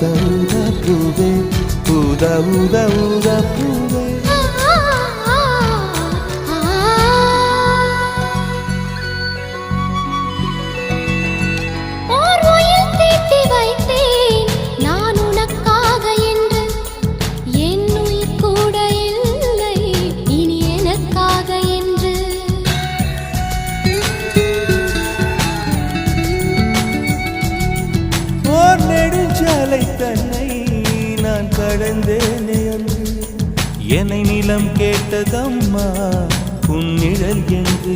ஊதா ஊதா பூவே ஊதா ஊதா ஊதா பூவே நெடுஞ்சாலை தன்னை நான் கடந்தேனே அன்று என்னை நிலம் கேட்டதம்மா உன் நிழல் என்று